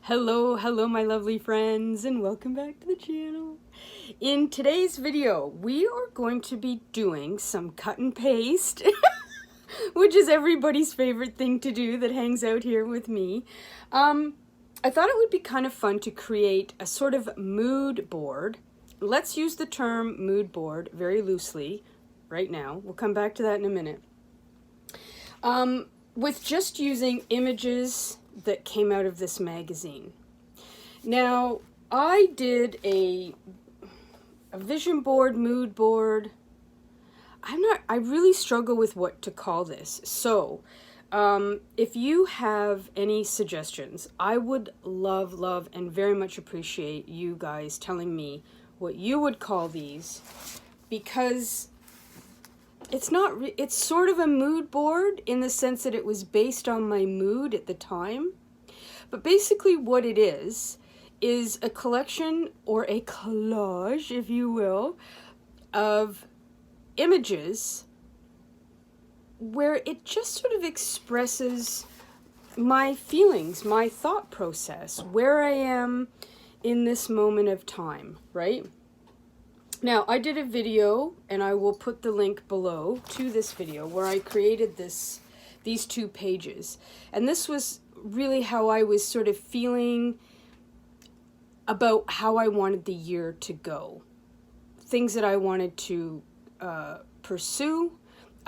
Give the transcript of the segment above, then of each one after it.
Hello my lovely friends, and welcome back to the channel. In today's video, we are going to be doing some cut and paste, which is everybody's favorite thing to do that hangs out here with me. I thought it would be kind of fun to create a sort of mood board. Let's use the term mood board very loosely right now. We'll come back to that in a minute. With just using images that came out of this magazine. Now, I did a vision board, mood board. I really struggle with what to call this. So, if you have any suggestions, I would love, and very much appreciate you guys telling me what you would call these, because it's sort of a mood board in the sense that it was based on my mood at the time. But basically what it is a collection or a collage, if you will, of images where it just sort of expresses my feelings, my thought process, where I am in this moment of time, right? Now, I did a video, and I will put the link below to this video, where I created these two pages. And this was really how I was sort of feeling about how I wanted the year to go. Things that I wanted to pursue,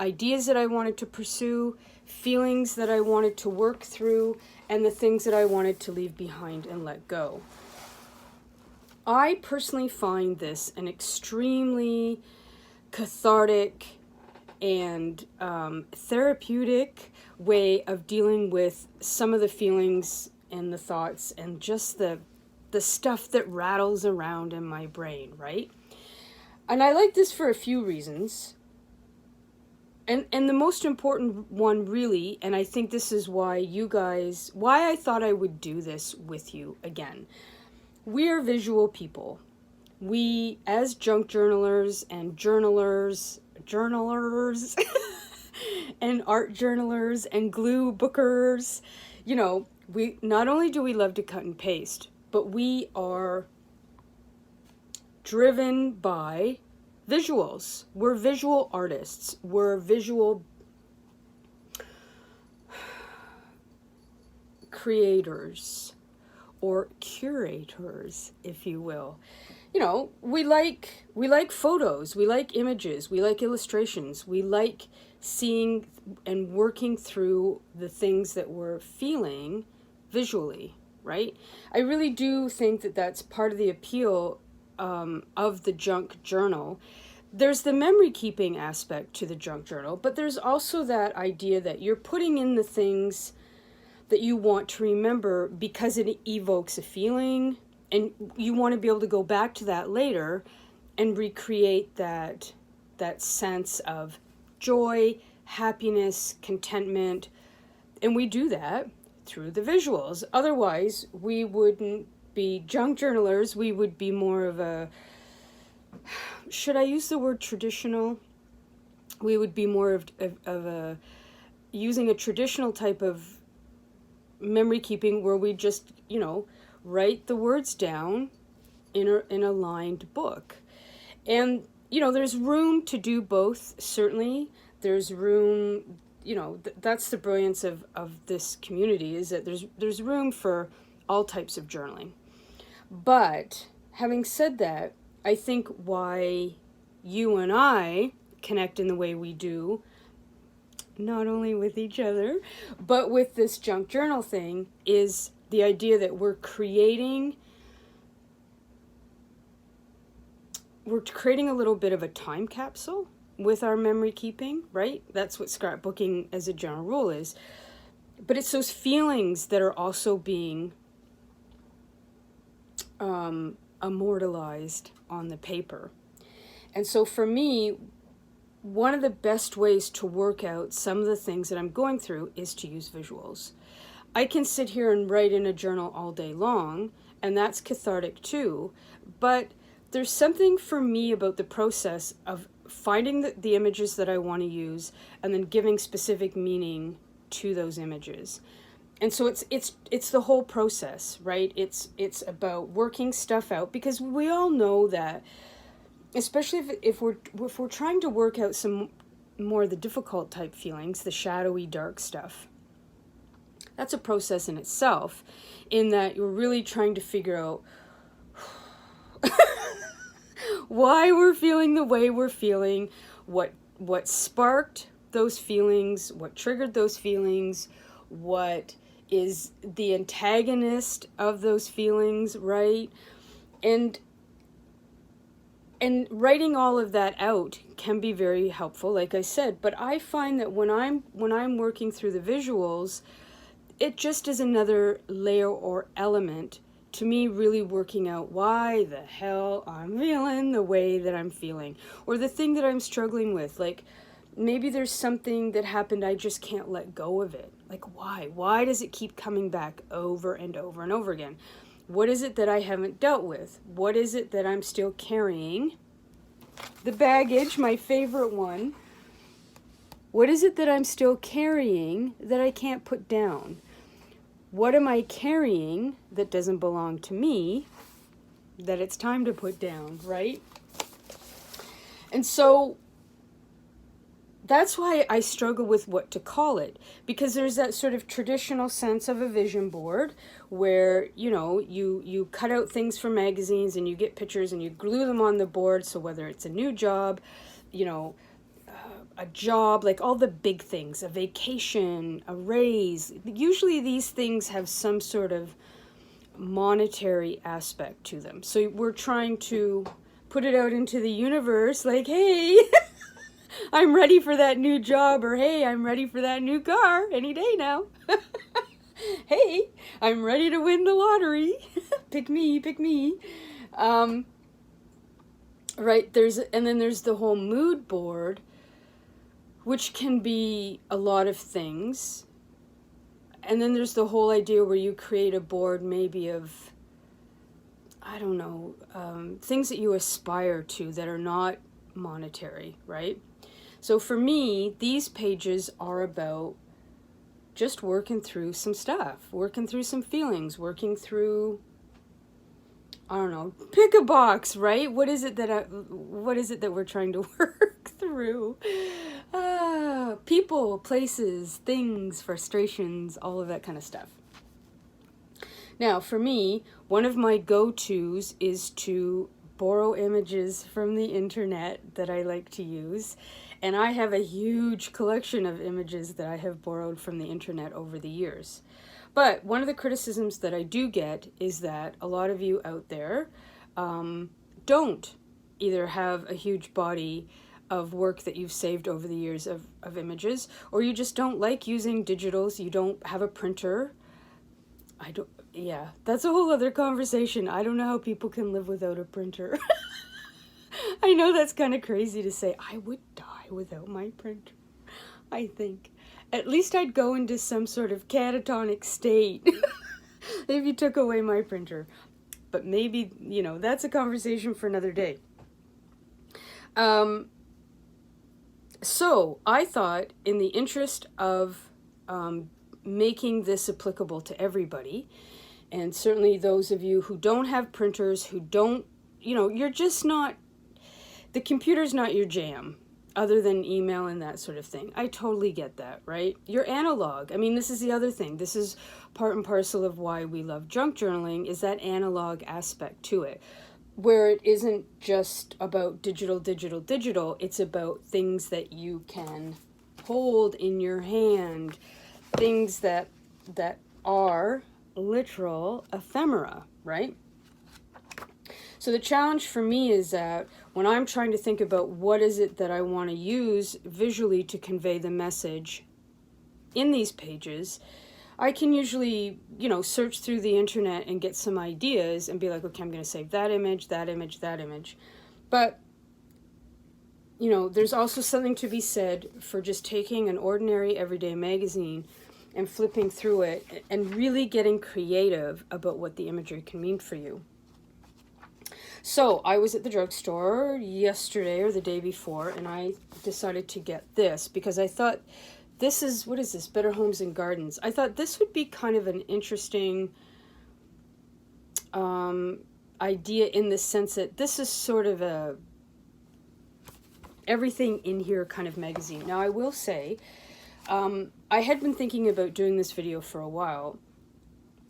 ideas that I wanted to pursue, feelings that I wanted to work through, and the things that I wanted to leave behind and let go. I personally find this an extremely cathartic and therapeutic way of dealing with some of the feelings and the thoughts and just the stuff that rattles around in my brain, right? And I like this for a few reasons. And the most important one really, and I think this is why I thought I would do this with you again. We are visual people. We, as junk journalers and journalers, and art journalers and glue bookers, you know, we not only do we love to cut and paste, but we are driven by visuals. We're visual artists. We're visual creators. Or curators, if you will. You know, we like photos, we like images, we like illustrations, we like seeing and working through the things that we're feeling visually, right? I really do think that that's part of the appeal of the junk journal. There's the memory keeping aspect to the junk journal, but there's also that idea that you're putting in the things that you want to remember because it evokes a feeling, and you want to be able to go back to that later and recreate that sense of joy, happiness, contentment. And we do that through the visuals. Otherwise, we wouldn't be junk journalers. We would be more of a, should I use the word traditional? We would be more of a, using a traditional type of memory keeping where we just, you know, write the words down in a lined book. And, you know, there's room to do both, certainly. There's room, you know, that's the brilliance of this community, is that there's room for all types of journaling. But having said that, I think why you and I connect in the way we do, not only with each other, but with this junk journal thing, is the idea that we're creating a little bit of a time capsule with our memory keeping, right? That's what scrapbooking as a general rule is. But it's those feelings that are also being immortalized on the paper. And so for me, one of the best ways to work out some of the things that I'm going through is to use visuals. I can sit here and write in a journal all day long, and that's cathartic too, but there's something for me about the process of finding the images that I want to use and then giving specific meaning to those images. And so it's the whole process, right? It's about working stuff out, because we all know that, especially if we're trying to work out some more of the difficult type feelings, the shadowy, dark stuff. That's a process in itself, in that you're really trying to figure out why we're feeling the way we're feeling, what sparked those feelings, what triggered those feelings, what is the antagonist of those feelings, right? And writing all of that out can be very helpful, like I said. But I find that when I'm working through the visuals, it just is another layer or element to me really working out why the hell I'm feeling the way that I'm feeling, or the thing that I'm struggling with. Like, maybe there's something that happened, I just can't let go of it. Like, why? Why does it keep coming back over and over and over again? What is it that I haven't dealt with? What is it that I'm still carrying? The baggage, my favorite one. What is it that I'm still carrying that I can't put down? What am I carrying that doesn't belong to me that it's time to put down, right? And so that's why I struggle with what to call it, because there's that sort of traditional sense of a vision board where, you cut out things from magazines and you get pictures and you glue them on the board. So whether it's a new job, a job, like all the big things, a vacation, a raise, usually these things have some sort of monetary aspect to them. So we're trying to put it out into the universe like, hey, I'm ready for that new job, or hey, I'm ready for that new car any day now. Hey, I'm ready to win the lottery. Pick me, pick me. Right, and then there's the whole mood board, which can be a lot of things. And then there's the whole idea where you create a board maybe of, I don't know, things that you aspire to that are not monetary, right? So for me, these pages are about just working through some stuff, working through some feelings, working through, I don't know, pick a box, right? What is it that we're trying to work through? People, places, things, frustrations, all of that kind of stuff. Now, for me, one of my go-tos is to borrow images from the internet that I like to use. And I have a huge collection of images that I have borrowed from the internet over the years. But one of the criticisms that I do get is that a lot of you out there don't either have a huge body of work that you've saved over the years of images, or you just don't like using digitals, you don't have a printer. Yeah, that's a whole other conversation. I don't know how people can live without a printer. I know that's kind of crazy to say. I would die without my printer, I think. At least I'd go into some sort of catatonic state if you took away my printer. But maybe, that's a conversation for another day. So I thought, in the interest of making this applicable to everybody, and certainly those of you who don't have printers, who don't, you're just not, the computer's not your jam, other than email and that sort of thing. I totally get that, right? You're analog. I mean, this is the other thing. This is part and parcel of why we love junk journaling, is that analog aspect to it, where it isn't just about digital. It's about things that you can hold in your hand, things that are literal ephemera, right? So the challenge for me is that when I'm trying to think about what is it that I want to use visually to convey the message in these pages, I can usually, search through the internet and get some ideas and be like, okay, I'm going to save that image. But, there's also something to be said for just taking an ordinary everyday magazine and flipping through it and really getting creative about what the imagery can mean for you. So I was at the drugstore yesterday or the day before, and I decided to get this because I thought this is, what is this? Better Homes and Gardens. I thought this would be kind of an interesting idea in the sense that this is sort of a everything in here kind of magazine. Now I will say, I had been thinking about doing this video for a while,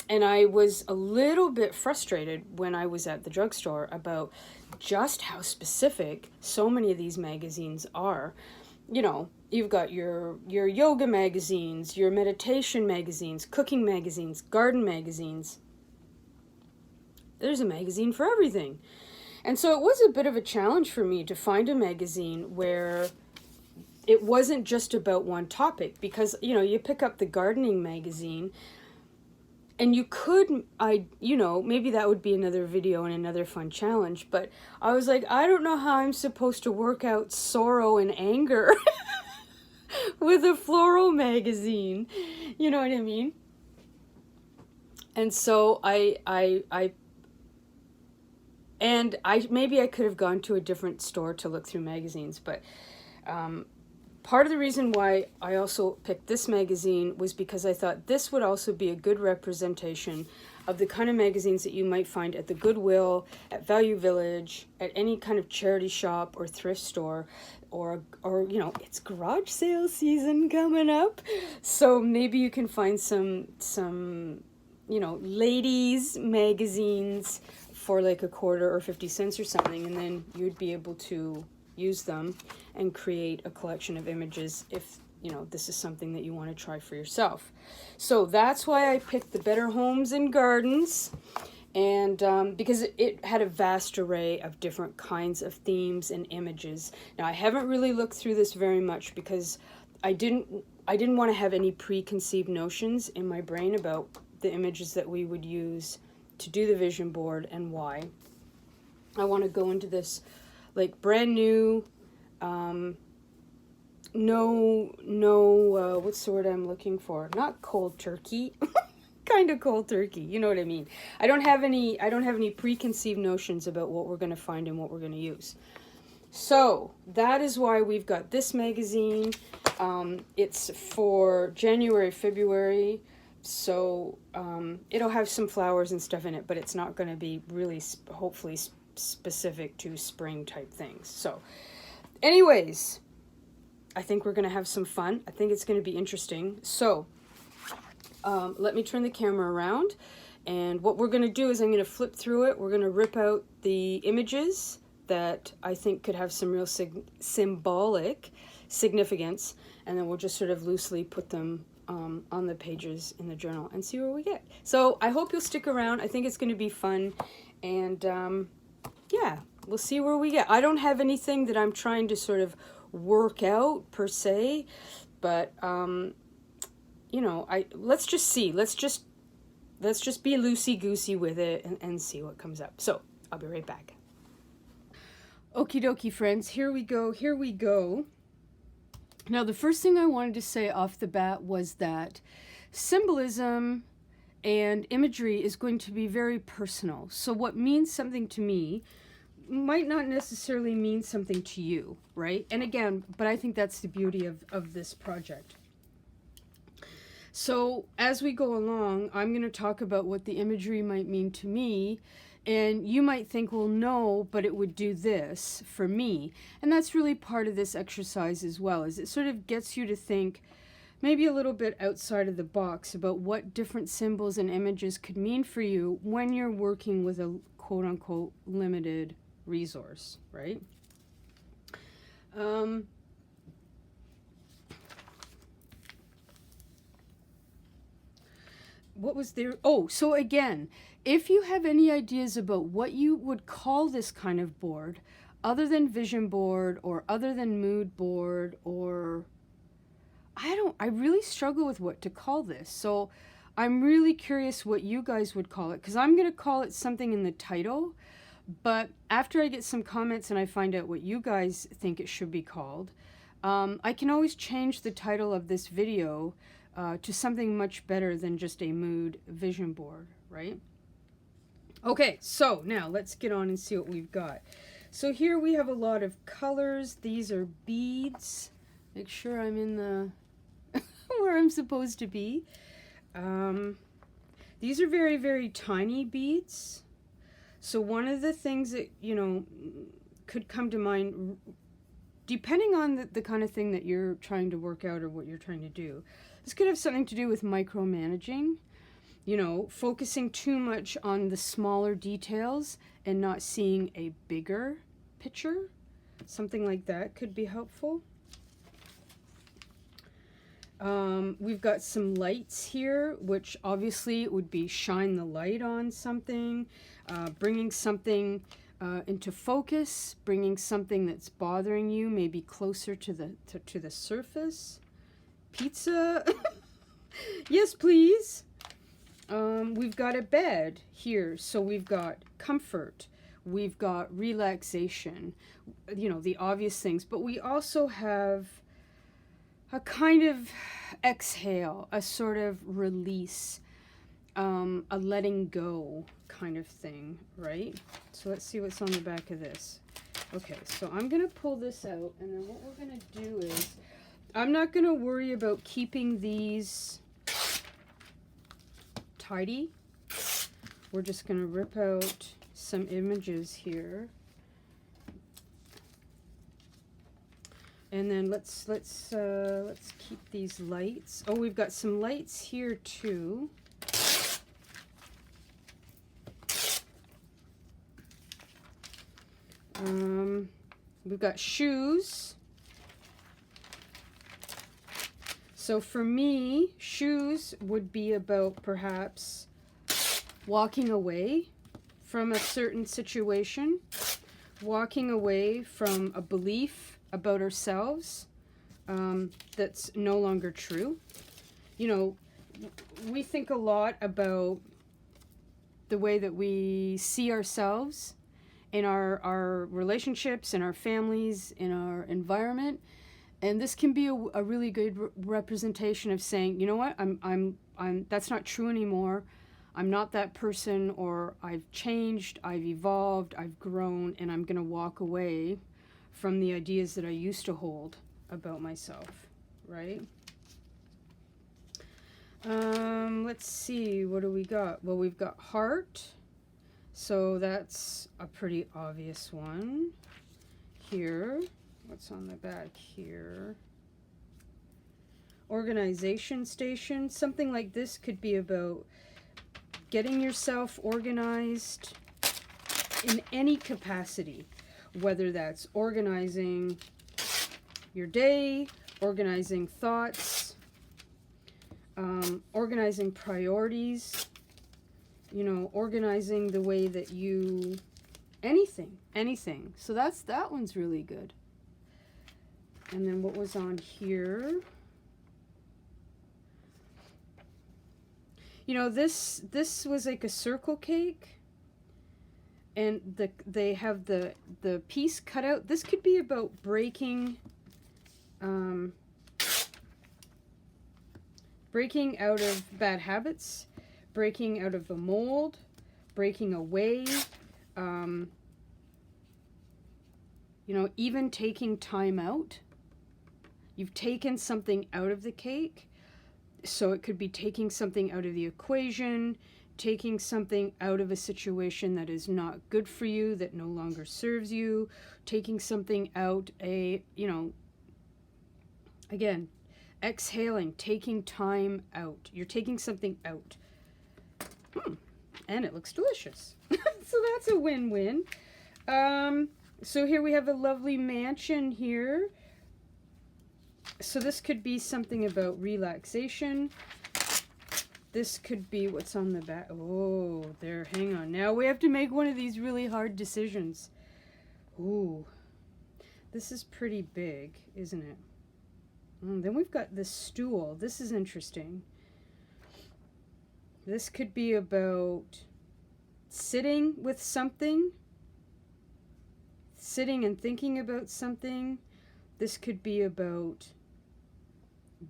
and I was a little bit frustrated when I was at the drugstore about just how specific so many of these magazines are. You know, you've got your yoga magazines, your meditation magazines, cooking magazines, garden magazines. There's a magazine for everything. And so it was a bit of a challenge for me to find a magazine where it wasn't just about one topic, because, you know, you pick up the gardening magazine and you could, you know, maybe that would be another video and another fun challenge, but I was like, I don't know how I'm supposed to work out sorrow and anger with a floral magazine. You know what I mean? And so maybe I could have gone to a different store to look through magazines, but part of the reason why I also picked this magazine was because I thought this would also be a good representation of the kind of magazines that you might find at the Goodwill, at Value Village, at any kind of charity shop or thrift store, or you know, it's garage sale season coming up, so maybe you can find some you know, ladies magazines for like a quarter or 50 cents or something, and then you'd be able to use them and create a collection of images if, you know, this is something that you want to try for yourself. So that's why I picked the Better Homes and Gardens, and because it had a vast array of different kinds of themes and images. Now I haven't really looked through this very much because I didn't want to have any preconceived notions in my brain about the images that we would use to do the vision board and why. I want to go into this like brand new, what's the word I'm looking for? Not cold turkey, kind of cold turkey. You know what I mean? I don't have any preconceived notions about what we're going to find and what we're going to use. So that is why we've got this magazine. It's for January, February. So it'll have some flowers and stuff in it, but it's not going to be really, hopefully, specific to spring type things. So anyways, I think we're going to have some fun. I think it's going to be interesting. So let me turn the camera around, and what we're going to do is I'm going to flip through it. We're going to rip out the images that I think could have some real symbolic significance, and then we'll just sort of loosely put them on the pages in the journal and see where we get. So I hope you'll stick around. I think it's going to be fun, and yeah, we'll see where we get. I don't have anything that I'm trying to sort of work out per se, but you know, let's just see. Let's just be loosey-goosey with it and see what comes up. So I'll be right back. Okie dokie, friends. Here we go. Here we go. Now, the first thing I wanted to say off the bat was that symbolism and imagery is going to be very personal. So what means something to me might not necessarily mean something to you, right? And again, but I think that's the beauty of this project. So as we go along, I'm going to talk about what the imagery might mean to me. And you might think, well, no, but it would do this for me. And that's really part of this exercise as well, is it sort of gets you to think maybe a little bit outside of the box about what different symbols and images could mean for you when you're working with a quote-unquote limited resource, right? What was there? Oh, so again, if you have any ideas about what you would call this kind of board, other than vision board or other than mood board, or I really struggle with what to call this. So I'm really curious what you guys would call it, because I'm going to call it something in the title, but after I get some comments and I find out what you guys think it should be called, I can always change the title of this video to something much better than just a mood vision board, right? Okay, so now let's get on and see what we've got. So here we have a lot of colors. These are beads. Make sure I'm in the where I'm supposed to be. These are very, very tiny beads. So one of the things that, you know, could come to mind, depending on the kind of thing that you're trying to work out or what you're trying to do, this could have something to do with micromanaging, you know, focusing too much on the smaller details and not seeing a bigger picture. Something like that could be helpful. We've got some lights here, which obviously would be shine the light on something, bringing something into focus, bringing something that's bothering you maybe closer to the surface. Pizza, yes please. We've got a bed here, so we've got comfort, we've got relaxation, you know, the obvious things, but we also have a kind of exhale, a sort of release, a letting go kind of thing, right? So let's see what's on the back of this. Okay, so I'm going to pull this out, and then what we're going to do is, I'm not going to worry about keeping these tidy. We're just going to rip out some images here. And then let's keep these lights. Oh, we've got some lights here too. We've got shoes. So for me, shoes would be about perhaps walking away from a certain situation, walking away from a belief about ourselves that's no longer true. You know, we think a lot about the way that we see ourselves in our relationships, in our families, in our environment, and this can be a really good representation of saying, you know what, I'm that's not true anymore. I'm not that person, or I've changed, I've evolved, I've grown, and I'm going to walk away from the ideas that I used to hold about myself, right? Let's see, what do we got? Well, we've got heart, so that's a pretty obvious one. Here, what's on the back here? Organization station, something like this could be about getting yourself organized in any capacity, whether that's organizing your day, organizing thoughts, organizing priorities, you know, organizing the way that you, anything. So that one's really good. And then what was on here? You know, this was like a circle cake, and they have the piece cut out. This could be about breaking out of bad habits, breaking out of a mold, breaking away, you know, even taking time out. You've taken something out of the cake, so it could be taking something out of the equation, taking something out of a situation that is not good for you, that no longer serves you, taking something out, you know, again, exhaling, taking time out. You're taking something out. And it looks delicious. So that's a win-win. So here we have a lovely mansion here. So this could be something about relaxation. This could be what's on the back. Oh, there, hang on. Now we have to make one of these really hard decisions. Ooh, this is pretty big, isn't it? Then we've got this stool. This is interesting. This could be about sitting with something, sitting and thinking about something. This could be about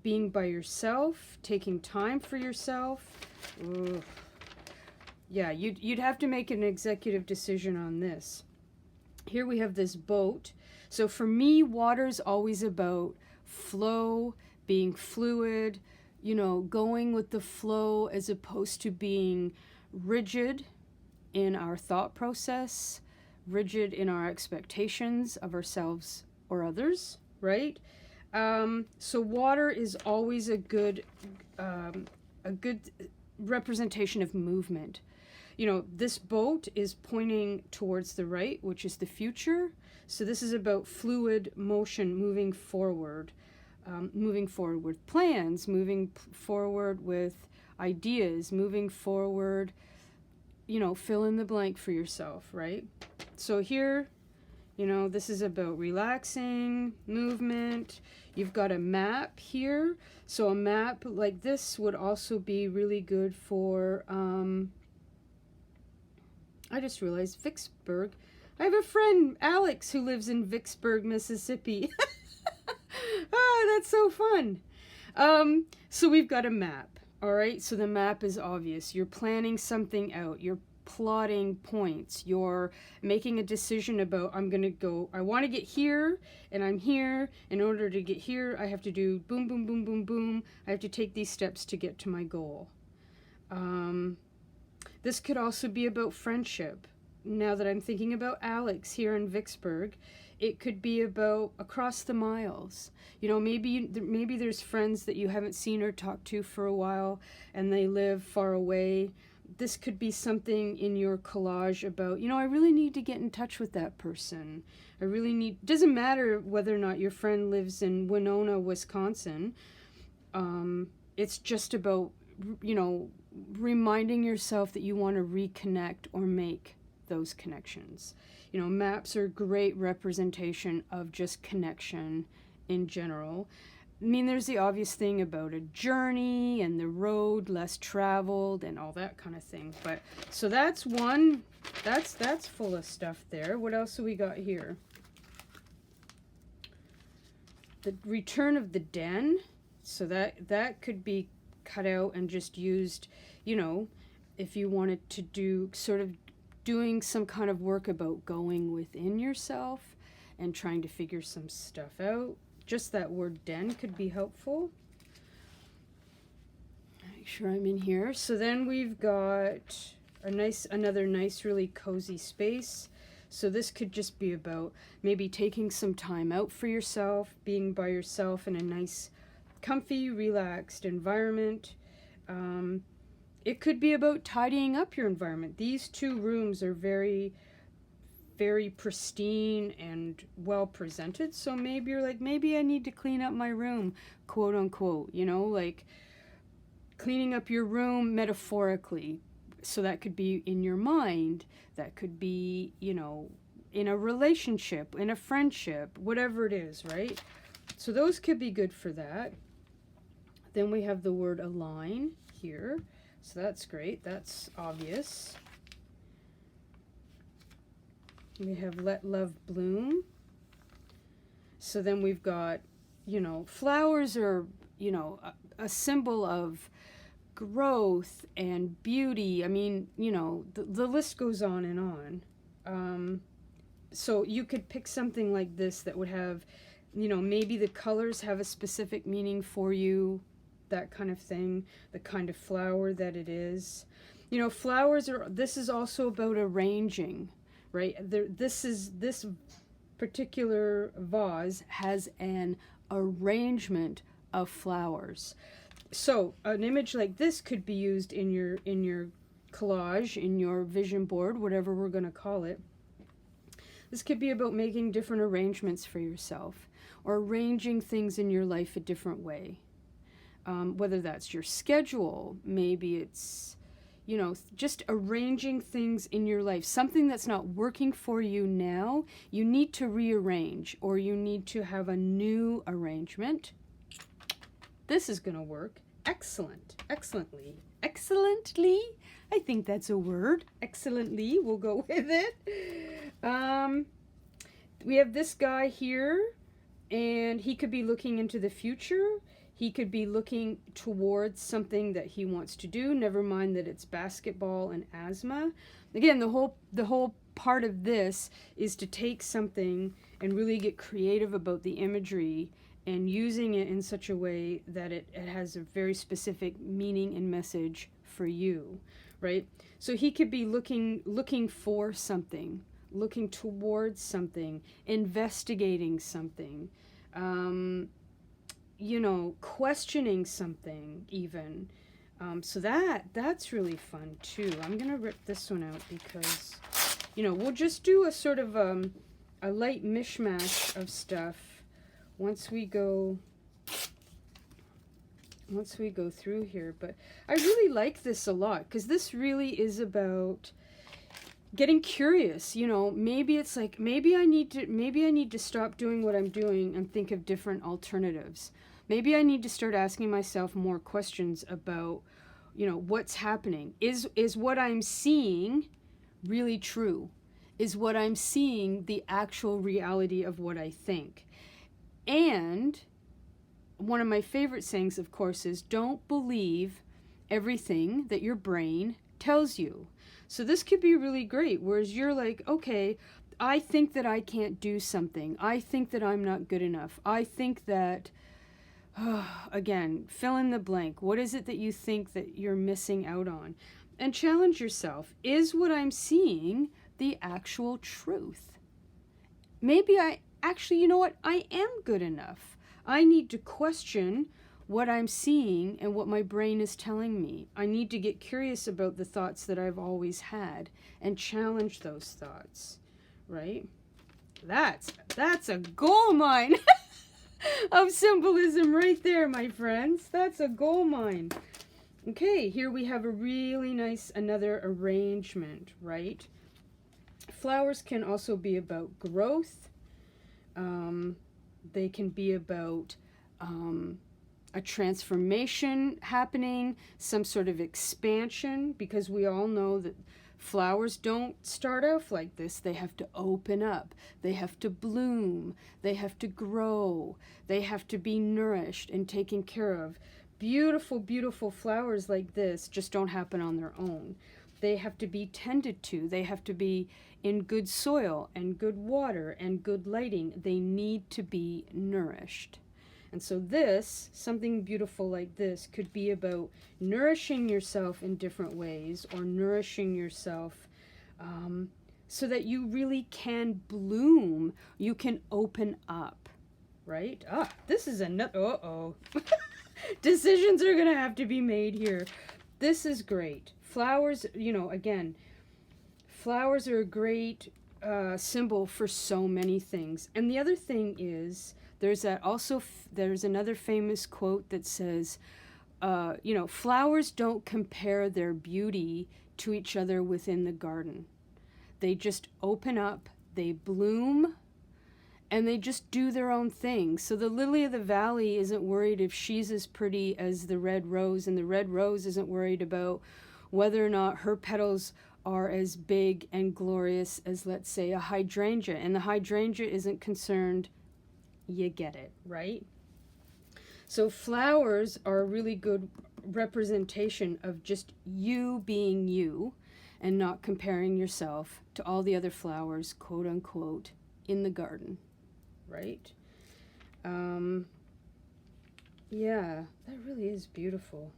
being by yourself, taking time for yourself. Ugh. Yeah, you'd have to make an executive decision on this. Here we have this boat. So for me, water's always about flow, being fluid, you know, going with the flow as opposed to being rigid in our thought process, rigid in our expectations of ourselves or others, right? So water is always a good representation of movement. You know, this boat is pointing towards the right, which is the future. So this is about fluid motion, moving forward with plans, moving forward with ideas, moving forward, you know, fill in the blank for yourself, right? So here, you know, this is about relaxing, movement. You've got a map here. So a map like this would also be really good for, I just realized Vicksburg. I have a friend, Alex, who lives in Vicksburg, Mississippi. Ah, that's so fun. So we've got a map, all right? So the map is obvious. You're planning something out. You're plotting points. You're making a decision about, I want to get here, and I'm here. In order to get here, I have to do boom, boom, boom, boom, boom. I have to take these steps to get to my goal. This could also be about friendship. Now that I'm thinking about Alex here in Vicksburg, it could be about across the miles. You know, maybe there's friends that you haven't seen or talked to for a while, and they live far away. This could be something in your collage about, you know, I really need to get in touch with that person. Doesn't matter whether or not your friend lives in Winona, Wisconsin. It's just about, you know, reminding yourself that you want to reconnect or make those connections. You know, maps are a great representation of just connection in general. I mean, there's the obvious thing about a journey and the road less traveled and all that kind of thing. But so that's one, that's full of stuff there. What else have we got here? The return of the den. So that could be cut out and just used, you know, if you wanted to do sort of doing some kind of work about going within yourself and trying to figure some stuff out. Just that word den could be helpful. Make sure I'm in here. So then we've got another nice, really cozy space. So this could just be about maybe taking some time out for yourself, being by yourself in a nice, comfy, relaxed environment. It could be about tidying up your environment. These two rooms are very, very pristine and well presented. So maybe you're like, maybe I need to clean up my room, quote unquote, you know, like cleaning up your room metaphorically. So that could be in your mind. That could be, you know, in a relationship, in a friendship, whatever it is, right? So those could be good for that. Then we have the word align here. So that's great. That's obvious. We have let love bloom. So then we've got, you know, flowers are, you know, a symbol of growth and beauty. I mean, you know, the list goes on and on. So you could pick something like this that would have, you know, maybe the colors have a specific meaning for you, that kind of thing, the kind of flower that it is. You know, this is also about arranging, right? This particular vase has an arrangement of flowers. So an image like this could be used in your collage, in your vision board, whatever we're going to call it. This could be about making different arrangements for yourself or arranging things in your life a different way. Whether that's your schedule, maybe it's, you know, just arranging things in your life. Something that's not working for you now, you need to rearrange, or you need to have a new arrangement. This is going to work excellently. I think that's a word. Excellently, we'll go with it. We have this guy here, and he could be looking into the future. He could be looking towards something that he wants to do. Never mind that it's basketball and asthma. Again, the whole part of this is to take something and really get creative about the imagery and using it in such a way that it has a very specific meaning and message for you, right? So he could be looking for something, looking towards something, investigating something, you know, questioning something even. So that's really fun too. I'm gonna rip this one out because, you know, we'll just do a sort of a light mishmash of stuff once we go through here. But I really like this a lot because this really is about getting curious. You know, maybe it's like, maybe I need to stop doing what I'm doing and think of different alternatives. Maybe I need to start asking myself more questions about, you know, what's happening. Is what I'm seeing really true? Is what I'm seeing the actual reality of what I think? And one of my favorite sayings, of course, is don't believe everything that your brain tells you. So this could be really great, whereas you're like, okay, I think that I can't do something. I think that I'm not good enough. I think that, again, fill in the blank. What is it that you think that you're missing out on? And challenge yourself. Is what I'm seeing the actual truth? Maybe you know what? I am good enough. I need to question what I'm seeing and what my brain is telling me. I need to get curious about the thoughts that I've always had and challenge those thoughts, right? That's a gold mine of symbolism right there, my friends. That's a gold mine. Okay, here we have a really nice, another arrangement, right? Flowers can also be about growth. They can be about a transformation happening, some sort of expansion, because we all know that flowers don't start off like this. They have to open up. They have to bloom. They have to grow. They have to be nourished and taken care of. Beautiful, beautiful flowers like this just don't happen on their own. They have to be tended to. They have to be in good soil and good water and good lighting. They need to be nourished. And so this, something beautiful like this, could be about nourishing yourself in different ways, or nourishing yourself so that you really can bloom. You can open up, right? This is another, decisions are gonna have to be made here. This is great. Flowers, you know, again, flowers are a great symbol for so many things. And the other thing is, there's another famous quote that says, you know, flowers don't compare their beauty to each other within the garden. They just open up, they bloom, and they just do their own thing. So the lily of the valley isn't worried if she's as pretty as the red rose, and the red rose isn't worried about whether or not her petals are as big and glorious as, let's say, a hydrangea. And the hydrangea isn't concerned. You get it, right? So flowers are a really good representation of just you being you and not comparing yourself to all the other flowers, quote unquote, in the garden, right? Yeah, that really is beautiful.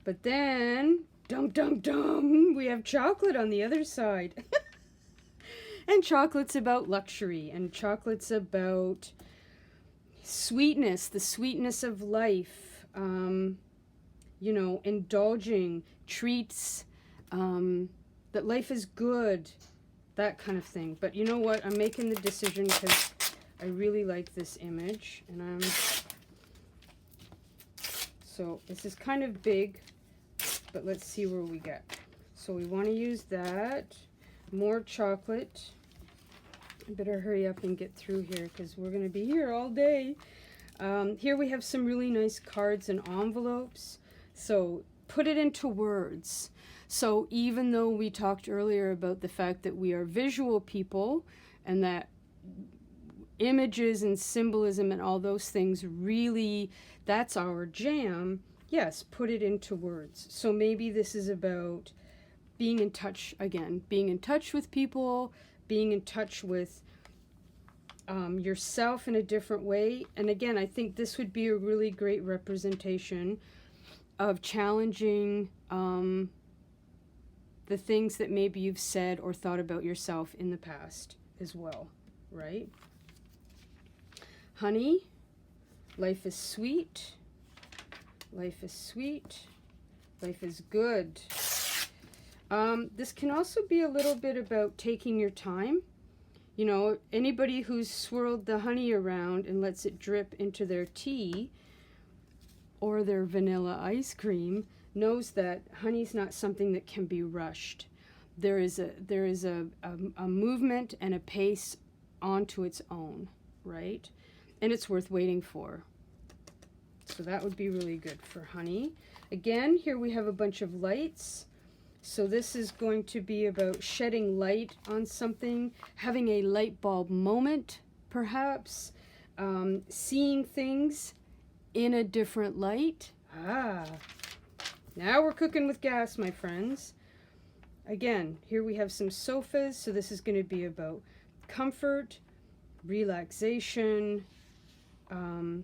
But then, dum, we have chocolate on the other side. And chocolate's about luxury, and chocolate's about sweetness, the sweetness of life, you know, indulging, treats, that life is good, that kind of thing. But you know what? I'm making the decision because I really like this image, and so this is kind of big, but let's see where we get. So we want to use that. More chocolate. I better hurry up and get through here because we're going to be here all day. Here we have some really nice cards and envelopes. So put it into words. So even though we talked earlier about the fact that we are visual people and that images and symbolism and all those things really, that's our jam, yes, put it into words. So maybe this is about being in touch, again, being in touch with people, being in touch with yourself in a different way. And again, I think this would be a really great representation of challenging the things that maybe you've said or thought about yourself in the past as well, right? Honey, life is sweet. Life is sweet. Life is good. This can also be a little bit about taking your time. You know, anybody who's swirled the honey around and lets it drip into their tea or their vanilla ice cream knows that honey's not something that can be rushed. There is a movement and a pace onto its own, right? And it's worth waiting for. So that would be really good for honey. Again, here we have a bunch of lights. So this is going to be about shedding light on something, having a light bulb moment, perhaps, seeing things in a different light. Now we're cooking with gas, my friends. Again, here we have some sofas. So this is going to be about comfort, relaxation, you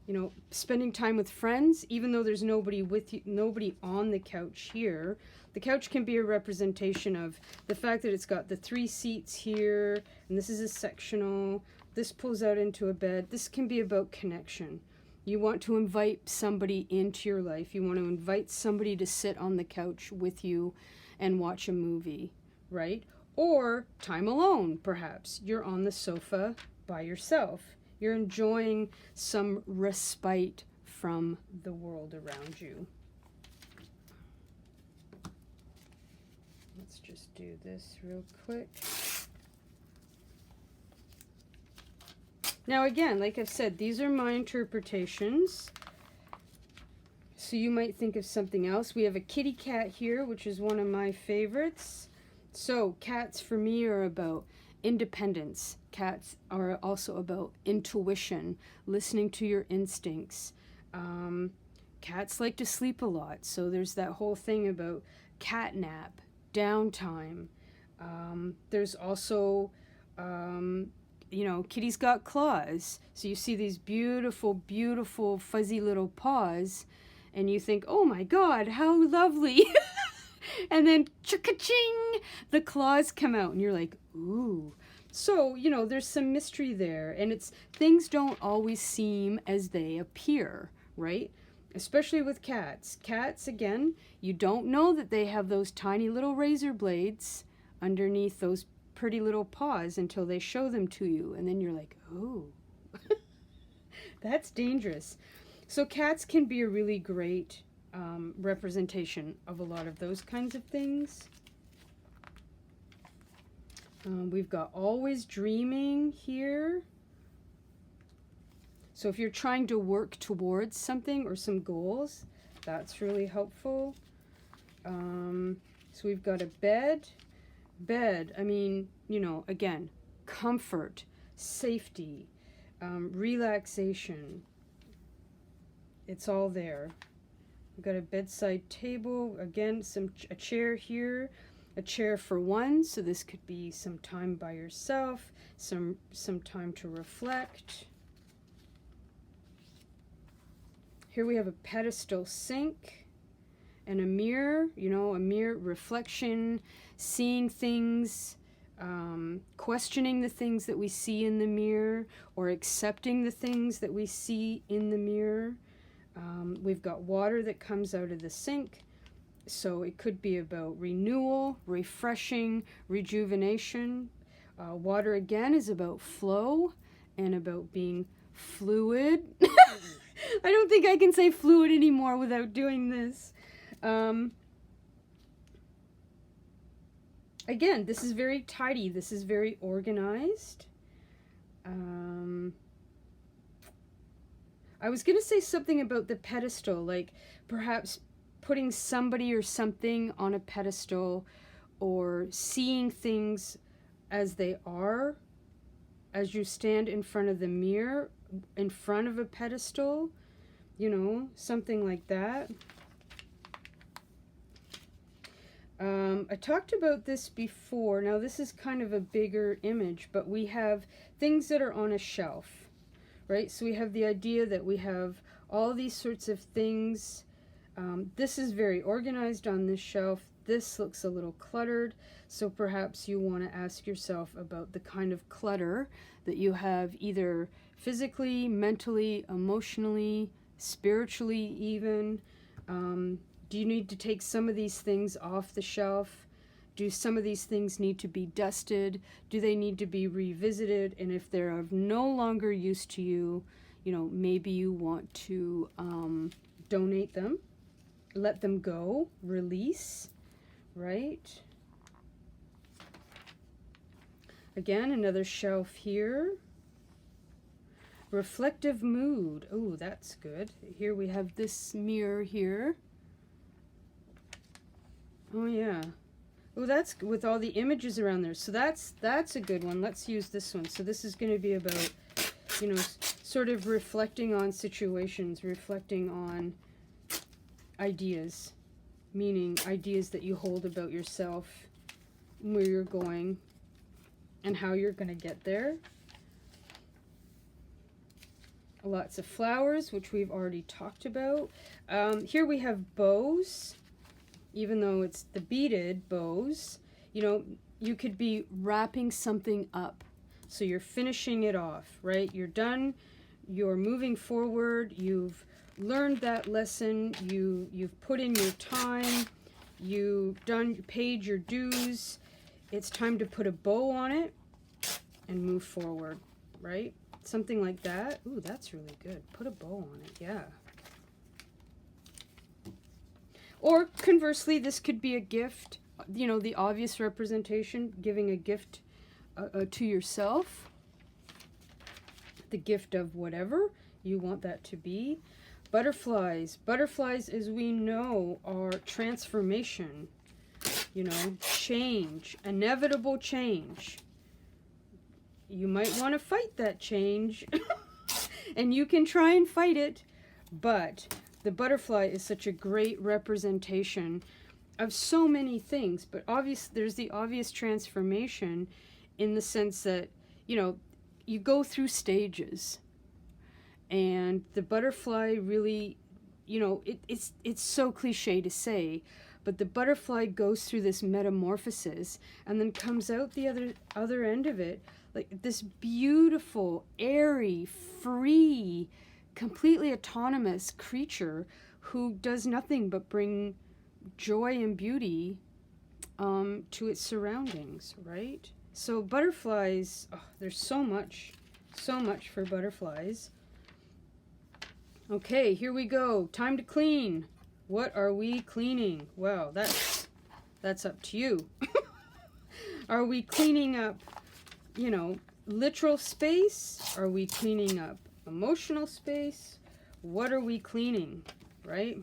know, spending time with friends, even though there's nobody with you, nobody on the couch here. The couch can be a representation of the fact that it's got the 3 seats here, and this is a sectional. This pulls out into a bed. This can be about connection. You want to invite somebody into your life. You want to invite somebody to sit on the couch with you and watch a movie, right? Or time alone, perhaps. You're on the sofa by yourself. You're enjoying some respite from the world around you. Let's just do this real quick. Now again, like I've said, these are my interpretations. So you might think of something else. We have a kitty cat here, which is one of my favorites. So cats for me are about independence. Cats are also about intuition, listening to your instincts. Cats like to sleep a lot. So there's that whole thing about cat nap, downtime. There's also, you know, kitty's got claws. So you see these beautiful, beautiful, fuzzy little paws, and you think, oh my God, how lovely. And then, ching, the claws come out, and you're like, ooh. So, you know, there's some mystery there, and it's, things don't always seem as they appear, right? Especially with cats. Cats, again, you don't know that they have those tiny little razor blades underneath those pretty little paws until they show them to you, and then you're like, oh, that's dangerous. So cats can be a really great representation of a lot of those kinds of things. We've got always dreaming here. So if you're trying to work towards something or some goals, that's really helpful. So we've got a bed. Bed, I mean, you know, again, comfort, safety, relaxation. It's all there. We've got a bedside table. Again, a chair here. A chair for one, so this could be some time by yourself, some time to reflect. Here we have a pedestal sink and a mirror, you know, a mirror reflection, seeing things, questioning the things that we see in the mirror or accepting the things that we see in the mirror. We've got water that comes out of the sink. So it could be about renewal, refreshing, rejuvenation. Water, again, is about flow and about being fluid. I don't think I can say fluid anymore without doing this. Again, this is very tidy. This is very organized. I was going to say something about the pedestal, like perhaps putting somebody or something on a pedestal or seeing things as they are as you stand in front of the mirror, in front of a pedestal, you know, something like that. I talked about this before. Now this is kind of a bigger image, but we have things that are on a shelf, right? So we have the idea that we have all these sorts of things. This is very organized on this shelf. This looks a little cluttered, so perhaps you want to ask yourself about the kind of clutter that you have, either physically, mentally, emotionally, spiritually even. Do you need to take some of these things off the shelf? Do some of these things need to be dusted? Do they need to be revisited? And if they're of no longer use to you, you know, maybe you want to donate them, let them go, release, right? Again, another shelf here. Reflective mood. Oh, that's good. Here we have this mirror here. Oh yeah. Oh, that's with all the images around there. So that's a good one. Let's use this one. So this is going to be about, you know, sort of reflecting on situations, reflecting on ideas, meaning ideas that you hold about yourself, where you're going, and how you're going to get there. Lots of flowers, which we've already talked about. Here we have bows. Even though it's the beaded bows, you know, you could be wrapping something up. So you're finishing it off, right? You're done, you're moving forward, you've learned that lesson, you've put in your time, you paid your dues. It's time to put a bow on it and move forward, right? Something like that. Ooh, that's really good. Put a bow on it, yeah. Or conversely, this could be a gift, you know, the obvious representation, giving a gift to yourself, the gift of whatever you want that to be. Butterflies. Butterflies, as we know, are transformation, you know, change, inevitable change. You might want to fight that change, and you can try and fight it, but the butterfly is such a great representation of so many things, but there's the obvious transformation in the sense that, you know, you go through stages, and the butterfly really, you know, it's so cliche to say, but the butterfly goes through this metamorphosis and then comes out the other end of it like this beautiful, airy, free, completely autonomous creature who does nothing but bring joy and beauty to its surroundings, right? So butterflies, oh, there's so much for butterflies. Okay, here we go. Time to clean. What are we cleaning? Well, that's up to you. Are we cleaning up, you know, literal space? Are we cleaning up emotional space? What are we cleaning, right?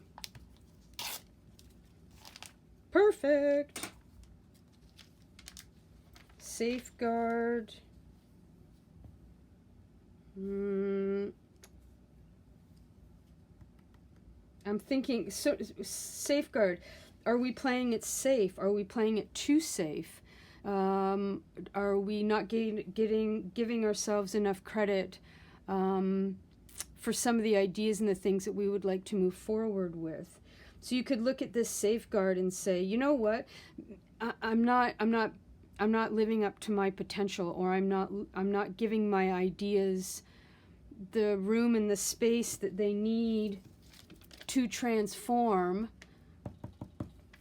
Perfect. Safeguard. I'm thinking, so safeguard. Are we playing it safe? Are we playing it too safe? Are we not giving ourselves enough credit for some of the ideas and the things that we would like to move forward with? So you could look at this safeguard and say, you know what, I'm not living up to my potential, or I'm not giving my ideas the room and the space that they need to transform.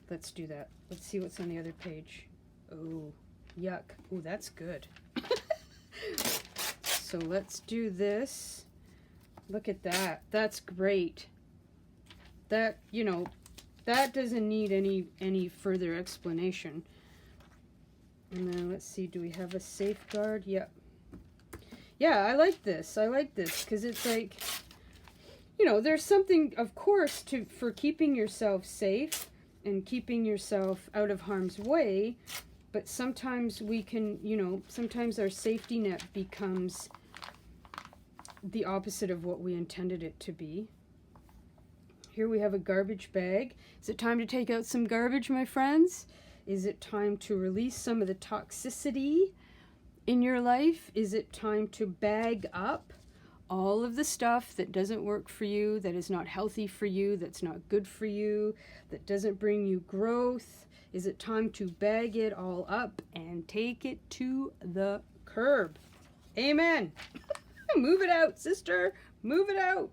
Let's do that. Let's see what's on the other page. Oh, yuck. Oh, that's good. So let's do this. Look at that. That's great. That, you know, that doesn't need any further explanation. And then let's see, do we have a safeguard? Yep. Yeah, I like this. I like this because it's like, you know, there's something, of course, for keeping yourself safe and keeping yourself out of harm's way, but sometimes we can, you know, sometimes our safety net becomes the opposite of what we intended it to be. Here we have a garbage bag. Is it time to take out some garbage, my friends? Is it time to release some of the toxicity in your life? Is it time to bag up all of the stuff that doesn't work for you, that is not healthy for you, that's not good for you, that doesn't bring you growth? Is it time to bag it all up and take it to the curb? Amen. Move it out, sister. Move it out.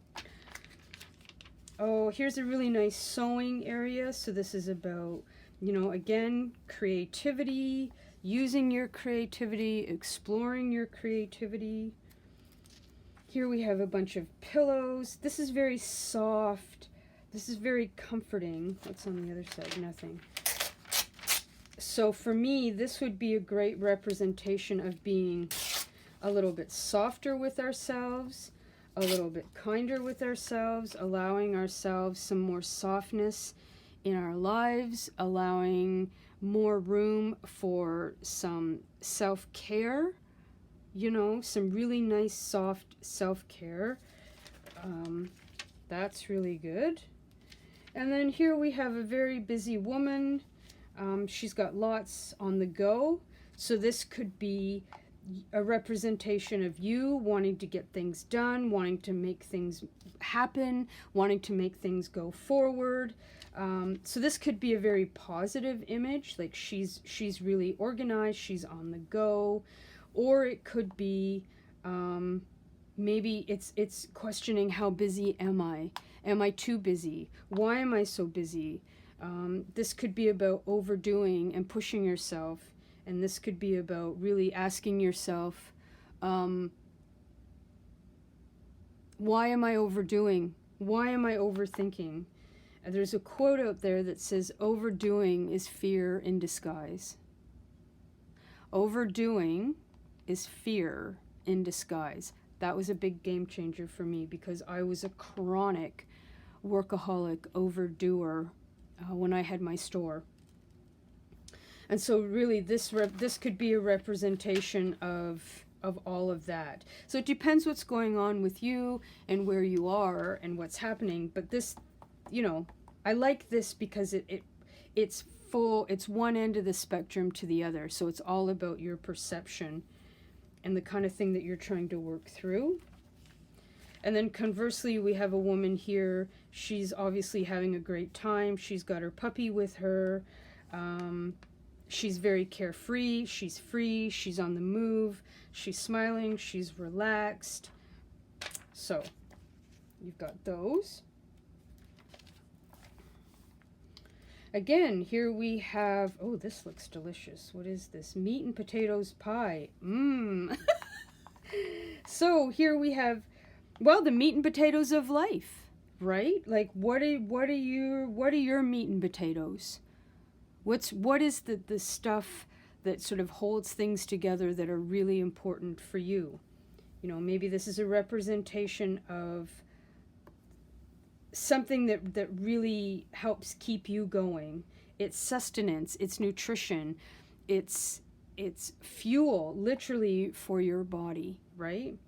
Oh, here's a really nice sewing area. So this is about, you know, again, creativity, using your creativity, exploring your creativity. Here we have a bunch of pillows. This is very soft. This is very comforting. What's on the other side? Nothing. So for me, this would be a great representation of being a little bit softer with ourselves, a little bit kinder with ourselves, allowing ourselves some more softness in our lives, allowing more room for some self-care, you know, some really nice soft self-care. That's really good. And then here we have a very busy woman. She's got lots on the go. So this could be a representation of you wanting to get things done, wanting to make things happen, wanting to make things go forward. So this could be a very positive image, like she's really organized, she's on the go. Or it could be maybe it's questioning, how busy am I? Am I too busy? Why am I so busy? This could be about overdoing and pushing yourself. And this could be about really asking yourself, why am I overdoing? Why am I overthinking? There's a quote out there that says, overdoing is fear in disguise. Overdoing is fear in disguise. That was a big game changer for me because I was a chronic workaholic overdoer when I had my store. And so really this could be a representation of all of that. So it depends what's going on with you and where you are and what's happening. But this, you know, I like this because it's full, it's one end of the spectrum to the other. So it's all about your perception and the kind of thing that you're trying to work through. And then conversely, we have a woman here. She's obviously having a great time. She's got her puppy with her. She's very carefree, she's free, she's on the move, she's smiling, she's relaxed. So, you've got those. Again, here we have, oh, this looks delicious. What is this? Meat and potatoes pie. Mmm. So, here we have, well, the meat and potatoes of life, right? Like, what are your meat and potatoes? What is the stuff that sort of holds things together that are really important for you? You know, maybe this is a representation of something that really helps keep you going. It's sustenance, it's nutrition, it's fuel, literally, for your body, right?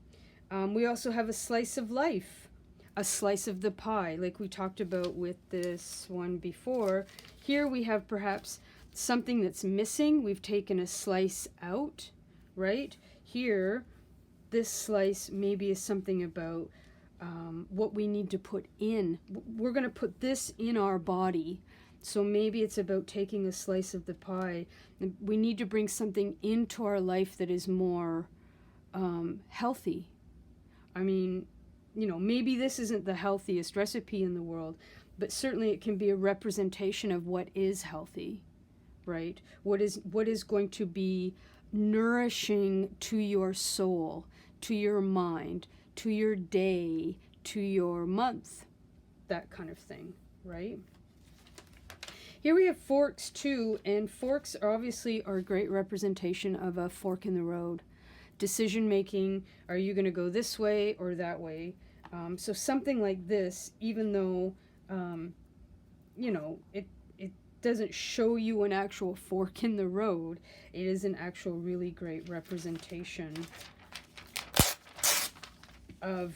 We also have a slice of life, a slice of the pie, like we talked about with this one before. Here we have perhaps something that's missing. We've taken a slice out, right? Here, this slice maybe is something about what we need to put in. We're going to put this in our body. So maybe it's about taking a slice of the pie. We need to bring something into our life that is more healthy. I mean, you know, maybe this isn't the healthiest recipe in the world, but certainly it can be a representation of what is healthy, right? What is going to be nourishing to your soul, to your mind, to your day, to your month, that kind of thing, right? Here we have forks too, and forks are obviously a great representation of a fork in the road. Decision making, are you going to go this way or that way? So something like this, even though, you know, it doesn't show you an actual fork in the road, it is an actual really great representation of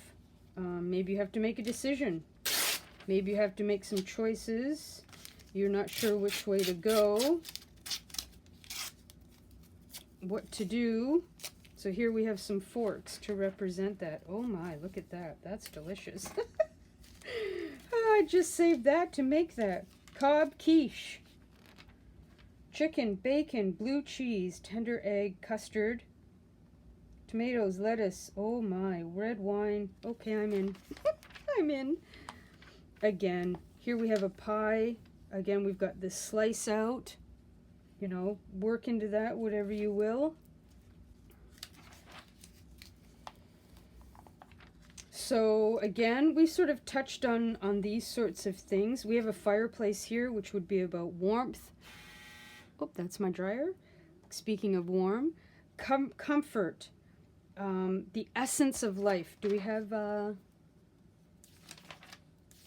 maybe you have to make a decision. Maybe you have to make some choices. You're not sure which way to go, what to do. So here we have some forks to represent that. Oh my, look at that. That's delicious. I just saved that to make that. Cobb quiche. Chicken, bacon, blue cheese, tender egg, custard, tomatoes, lettuce. Oh my, red wine. Okay, I'm in. I'm in. Again, here we have a pie. Again, we've got this slice out. You know, work into that, whatever you will. So again, we sort of touched on these sorts of things. We have a fireplace here, which would be about warmth. Oh, that's my dryer. Speaking of warm, comfort, the essence of life. Do we have,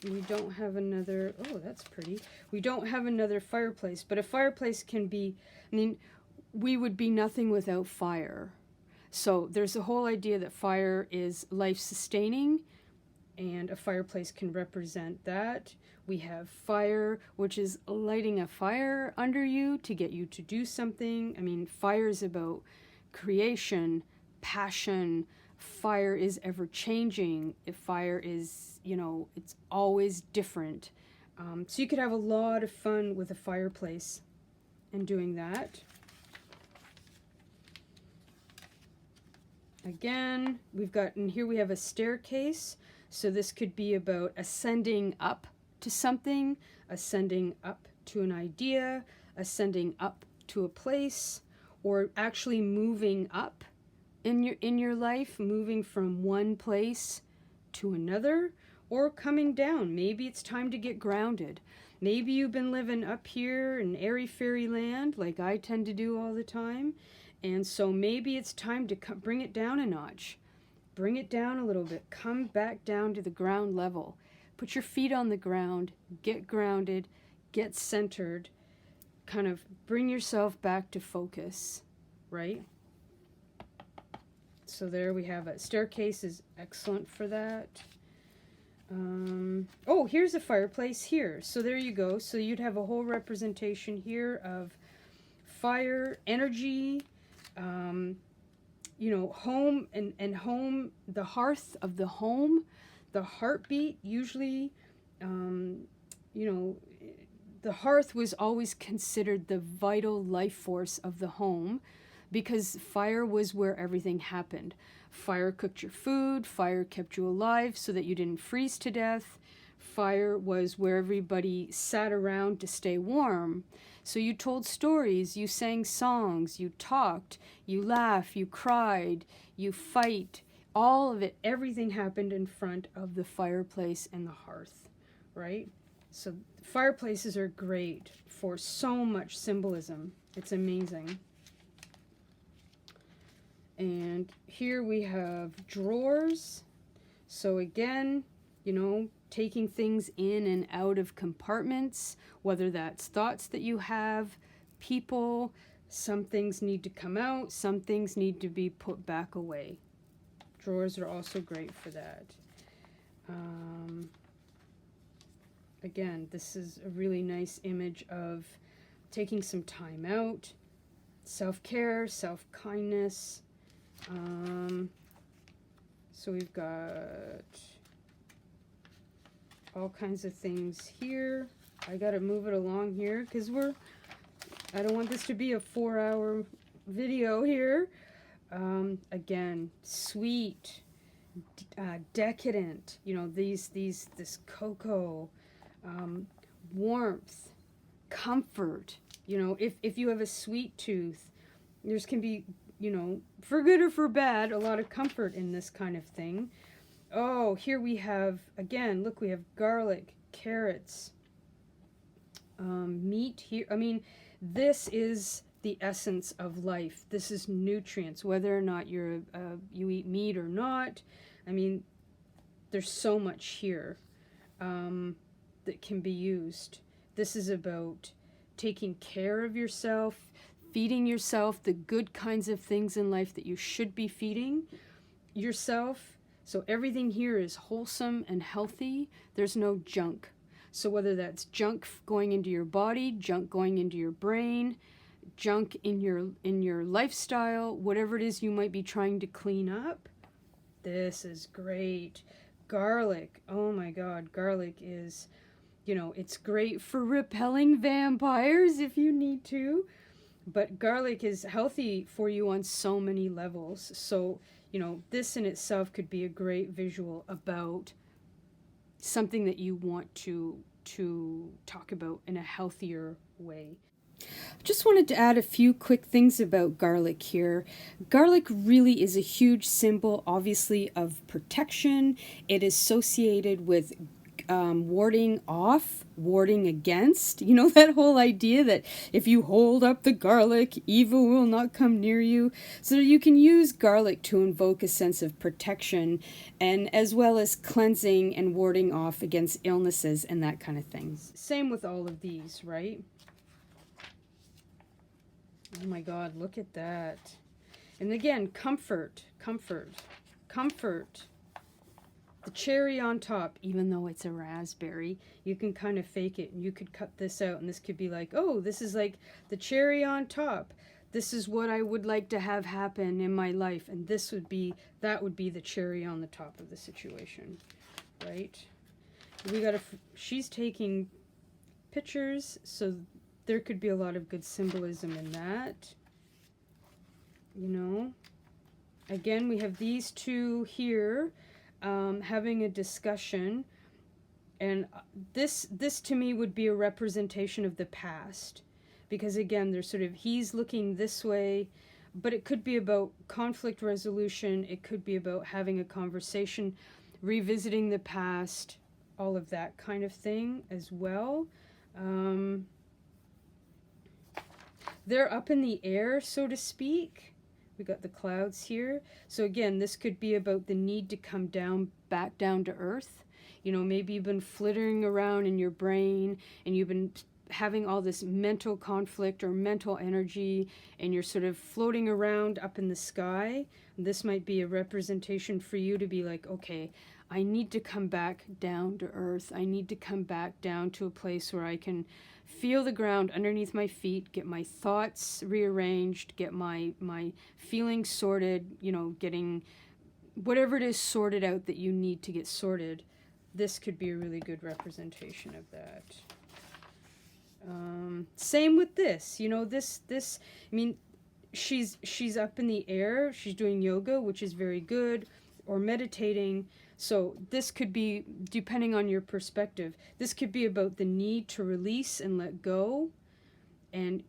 we don't have another, oh, that's pretty. We don't have another fireplace, but a fireplace can be, I mean, we would be nothing without fire. So there's the whole idea that fire is life-sustaining, and a fireplace can represent that. We have fire, which is lighting a fire under you to get you to do something. I mean, fire is about creation, passion. Fire is ever-changing. If fire is, you know, it's always different. So you could have a lot of fun with a fireplace and doing that. Again, we've got, and here we have a staircase. So this could be about ascending up to something, ascending up to an idea, ascending up to a place, or actually moving up in your life, moving from one place to another, or coming down. Maybe it's time to get grounded. Maybe you've been living up here in airy-fairy land like I tend to do all the time. And so maybe it's time to bring it down a notch. Bring it down a little bit. Come back down to the ground level. Put your feet on the ground. Get grounded. Get centered. Kind of bring yourself back to focus, right? So there we have it. Staircase is excellent for that. Oh, here's a fireplace here. So there you go. So you'd have a whole representation here of fire, energy, you know, home and home, the hearth of the home, the heartbeat. Usually, you know, the hearth was always considered the vital life force of the home because fire was where everything happened. Fire cooked your food, fire kept you alive so that you didn't freeze to death. Fire was where everybody sat around to stay warm. So you told stories, you sang songs, you talked, you laughed, you cried, you fight. All of it, everything happened in front of the fireplace and the hearth, right? So fireplaces are great for so much symbolism. It's amazing. And here we have drawers. So again, you know, taking things in and out of compartments, whether that's thoughts that you have, people, some things need to come out, some things need to be put back away. Drawers are also great for that. Again, this is a really nice image of taking some time out, self-care, self-kindness. So we've got all kinds of things here. I gotta move it along here because I don't want this to be a 4-hour video here. Again, sweet, decadent, you know, this cocoa, warmth, comfort. You know, if you have a sweet tooth, there's can be, you know, for good or for bad, a lot of comfort in this kind of thing. Oh, here we have, again, look, we have garlic, carrots, meat here. I mean, this is the essence of life. This is nutrients, whether or not you eat meat or not. I mean, there's so much here that can be used. This is about taking care of yourself, feeding yourself the good kinds of things in life that you should be feeding yourself. So everything here is wholesome and healthy. There's no junk. So whether that's junk going into your body, junk going into your brain, junk in your lifestyle, whatever it is you might be trying to clean up, this is great. Garlic. Oh my God, garlic is, you know, it's great for repelling vampires if you need to. But garlic is healthy for you on so many levels. So, you know, this in itself could be a great visual about something that you want to talk about in a healthier way. Just wanted to add a few quick things about garlic here. Garlic really is a huge symbol, obviously, of protection. It is associated with warding off, warding against. You know, that whole idea that if you hold up the garlic, evil will not come near you. So you can use garlic to invoke a sense of protection, and as well as cleansing and warding off against illnesses and that kind of thing. Same with all of these, right? Oh my God, look at that. And again, comfort, comfort, comfort. The cherry on top, even though it's a raspberry, you can kind of fake it, and you could cut this out, and this could be like, oh, this is like the cherry on top. This is what I would like to have happen in my life, and that would be the cherry on the top of the situation, right? She's taking pictures, so there could be a lot of good symbolism in that, you know. Again, we have these two here having a discussion, and this to me would be a representation of the past, because again, there's sort of, he's looking this way, but it could be about conflict resolution, it could be about having a conversation, revisiting the past, all of that kind of thing as well. They're up in the air, so to speak. We got the clouds here. So again, this could be about the need to come back down to earth. You know, maybe you've been flittering around in your brain and you've been having all this mental conflict or mental energy, and you're sort of floating around up in the sky. This might be a representation for you to be like, okay, I need to come back down to earth. I need to come back down to a place where I can feel the ground underneath my feet, get my thoughts rearranged, get my feelings sorted, you know, getting whatever it is sorted out that you need to get sorted. This could be a really good representation of that. Same with this, you know, this, I mean, she's up in the air, she's doing yoga, which is very good, or meditating. So this could be, depending on your perspective, this could be about the need to release and let go, and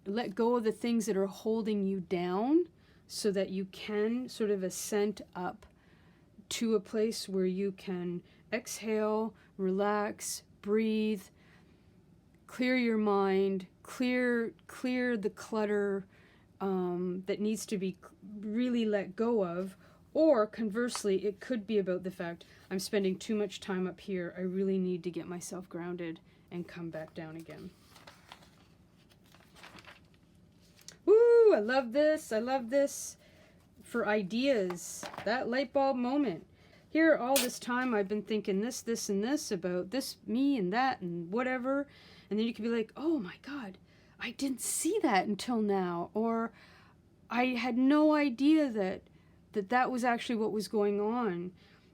let go of the things that are holding you down, so that you can sort of ascend up to a place where you can exhale, relax, breathe, clear your mind, clear the clutter that needs to be really let go of. Or conversely, it could be about the fact, I'm spending too much time up here, I really need to get myself grounded and come back down again. Woo, I love this for ideas, that light bulb moment. Here, all this time I've been thinking this, and this about this, me, and that, and whatever. And then you could be like, oh my God, I didn't see that until now. Or I had no idea that was actually what was going on.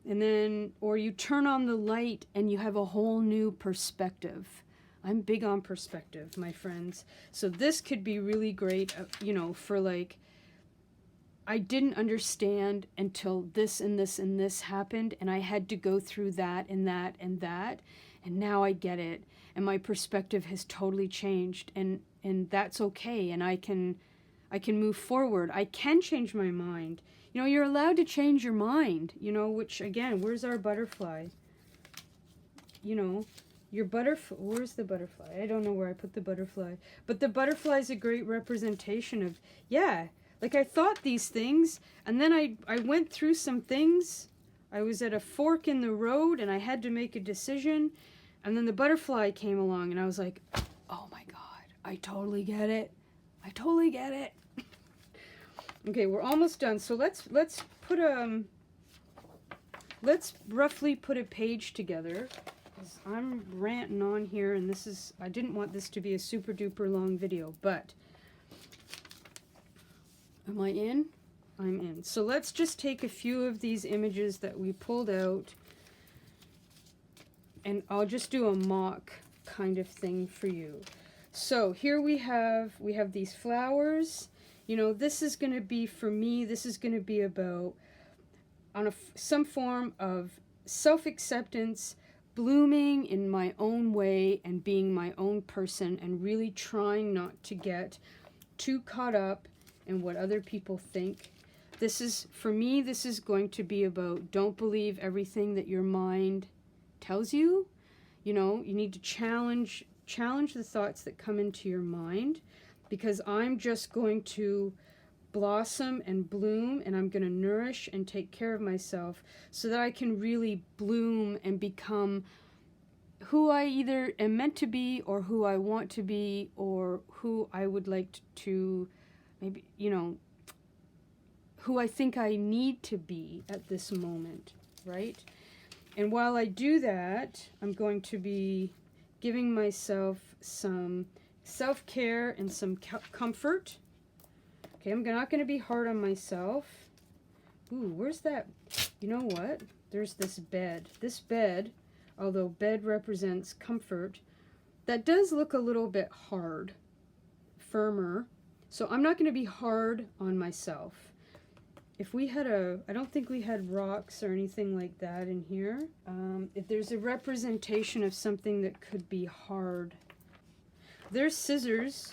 And then, or you turn on the light and you have a whole new perspective. I'm big on perspective, my friends. So this could be really great, you know, for like, I didn't understand until this and this and this happened, and I had to go through that and that and that, and now I get it, and my perspective has totally changed, and that's okay, and I can move forward. I can change my mind. You know, you're allowed to change your mind, you know, which, again, where's our butterfly? You know, your butterfly, where's the butterfly? I don't know where I put the butterfly. But the butterfly is a great representation of, yeah, like I thought these things, and then I went through some things. I was at a fork in the road, and I had to make a decision, and then the butterfly came along, and I was like, oh my God, I totally get it. I totally get it. Okay, we're almost done. So let's put let's roughly put a page together. I'm ranting on here, and I didn't want this to be a super duper long video, but am I in? I'm in. So let's just take a few of these images that we pulled out, and I'll just do a mock kind of thing for you. So here we have these flowers. You know, this is going to be, for me, this is going to be about some form of self-acceptance, blooming in my own way and being my own person, and really trying not to get too caught up in what other people think. This is, for me, this is going to be about, don't believe everything that your mind tells you. You know, you need to challenge the thoughts that come into your mind, because I'm just going to blossom and bloom, and I'm going to nourish and take care of myself so that I can really bloom and become who I either am meant to be, or who I want to be, or who I would like to, maybe, you know, who I think I need to be at this moment, right? And while I do that, I'm going to be giving myself some self-care and some comfort. Okay, I'm not going to be hard on myself. Ooh, where's that? You know what? There's this bed. This bed, although bed represents comfort, that does look a little bit hard, firmer. So I'm not going to be hard on myself. If we had I don't think we had rocks or anything like that in here. If there's a representation of something that could be hard, there's scissors.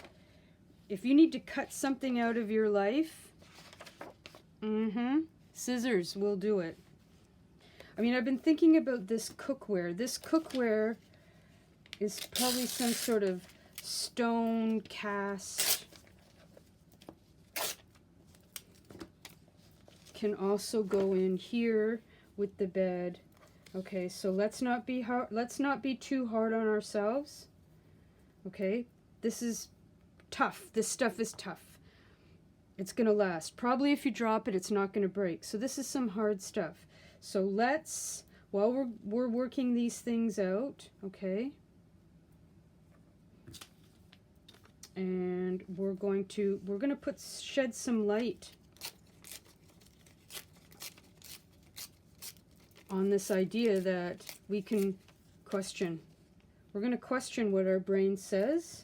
If you need to cut something out of your life, scissors will do it. I mean, I've been thinking about this cookware. This cookware is probably some sort of stone cast. Can also go in here with the bed. Okay, so let's not be too hard on ourselves. Okay, this is tough. This stuff is tough. It's gonna last. Probably if you drop it, it's not gonna break. So this is some hard stuff. So let's, while we're working these things out, okay, and we're gonna shed some light on this idea that we can question. We're going to question what our brain says.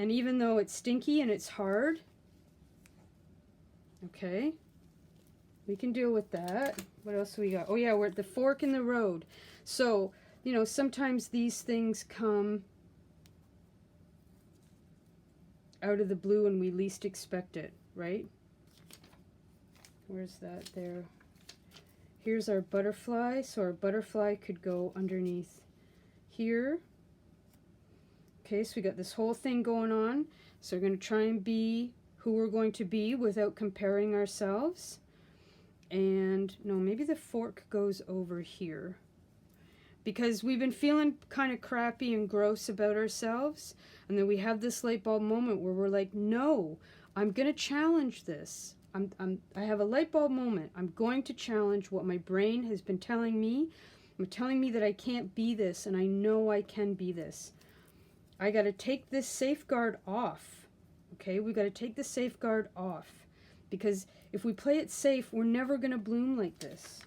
And even though it's stinky and it's hard, okay, we can deal with that. What else we got? Oh yeah, we're at the fork in the road. So, you know, sometimes these things come out of the blue and we least expect it, right? Where's that there? Here's our butterfly. So our butterfly could go underneath here. Okay, so we got this whole thing going on. So we're going to try and be who we're going to be without comparing ourselves. And no, maybe the fork goes over here, because we've been feeling kind of crappy and gross about ourselves. And then we have this light bulb moment where we're like, no, I'm going to challenge this. I have a light bulb moment. I'm going to challenge what my brain has been telling me. I'm telling me that I can't be this, and I know I can be this. I got to take this safeguard off. Okay, we got to take the safeguard off, because if we play it safe, we're never going to bloom like this.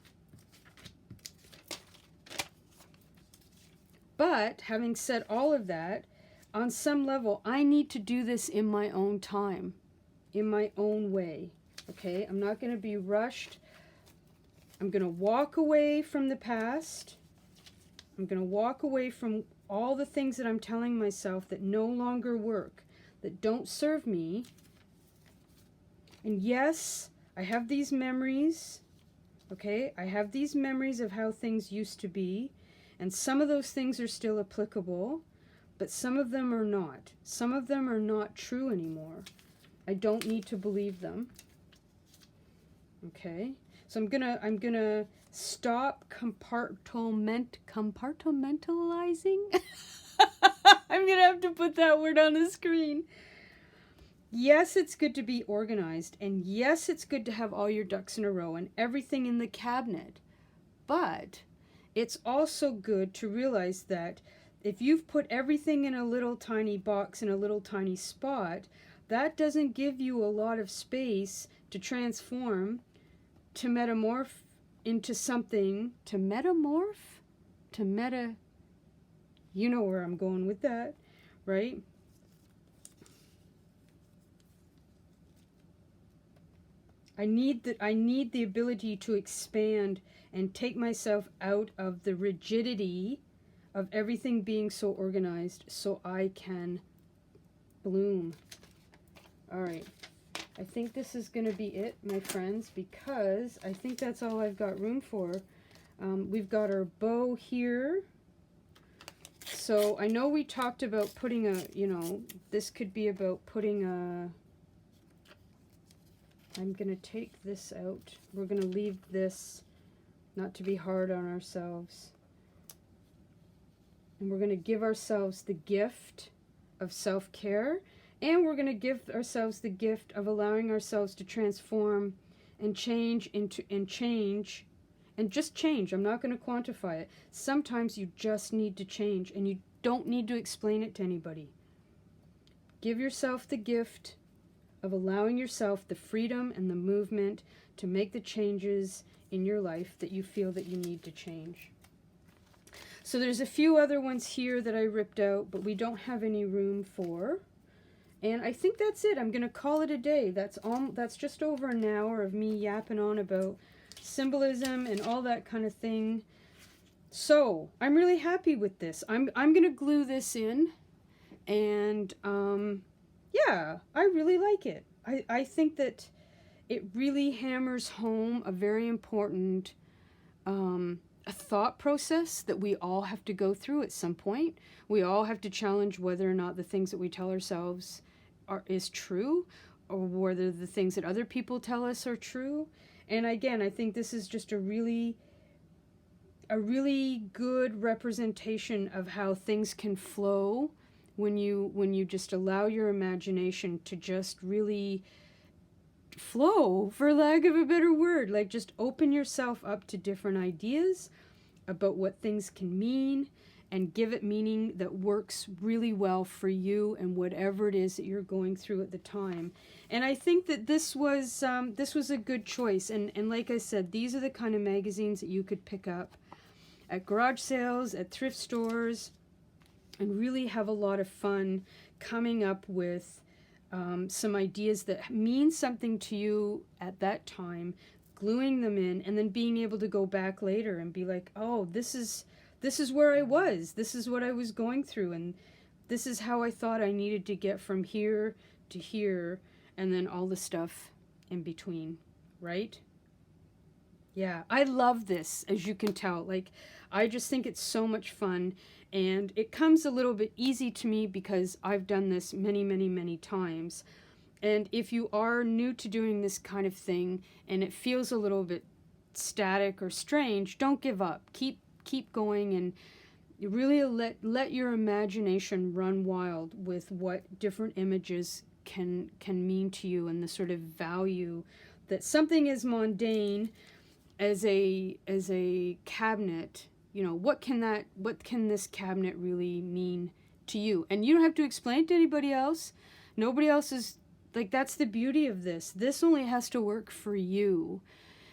But having said all of that, on some level, I need to do this in my own time, in my own way. Okay, I'm not going to be rushed. I'm going to walk away from the past. I'm going to walk away from all the things that I'm telling myself that no longer work, that don't serve me. And yes, I have these memories. Okay, I have these memories of how things used to be. And some of those things are still applicable, but some of them are not. Some of them are not true anymore. I don't need to believe them. Okay, so I'm gonna stop compartmentalizing. I'm gonna have to put that word on the screen. Yes, it's good to be organized, and yes, it's good to have all your ducks in a row and everything in the cabinet. But it's also good to realize that if you've put everything in a little tiny box in a little tiny spot, that doesn't give you a lot of space to transform, to metamorph into something, to metamorph, to meta, you know where I'm going with that, right? I need the ability to expand and take myself out of the rigidity of everything being so organized so I can bloom. All right. I think this is going to be it, my friends, because I think that's all I've got room for. We've got our bow here. So I know we talked about putting a, you know, this could be about putting a, I'm going to take this out. We're going to leave this, not to be hard on ourselves. And we're going to give ourselves the gift of self-care. And we're going to give ourselves the gift of allowing ourselves to transform and change and just change. I'm not going to quantify it. Sometimes you just need to change, and you don't need to explain it to anybody. Give yourself the gift of allowing yourself the freedom and the movement to make the changes in your life that you feel that you need to change. So there's a few other ones here that I ripped out, but we don't have any room for. And I think that's it. I'm going to call it a day. That's just over an hour of me yapping on about symbolism and all that kind of thing. So I'm really happy with this. I'm going to glue this in, and yeah, I really like it. I think that it really hammers home a very important a thought process that we all have to go through at some point. We all have to challenge whether or not the things that we tell ourselves is true, or whether the things that other people tell us are true. And again, I think this is just a really good representation of how things can flow when you just allow your imagination to just really flow, for lack of a better word. Like, just open yourself up to different ideas about what things can mean, and give it meaning that works really well for you and whatever it is that you're going through at the time. And I think that this was a good choice. And like I said, these are the kind of magazines that you could pick up at garage sales, at thrift stores, and really have a lot of fun coming up with some ideas that mean something to you at that time, gluing them in, and then being able to go back later and be like, oh, this is where I was. This is what I was going through, and this is how I thought I needed to get from here to here, and then all the stuff in between, right? Yeah, I love this, as you can tell. Like, I just think it's so much fun, and it comes a little bit easy to me because I've done this many, many, many times. And if you are new to doing this kind of thing and it feels a little bit static or strange, don't give up. Keep going, and really let your imagination run wild with what different images can mean to you, and the sort of value that something as mundane as a cabinet, you know, what can this cabinet really mean to you? And you don't have to explain it to anybody else. Nobody else is, like, that's the beauty of this. This only has to work for you,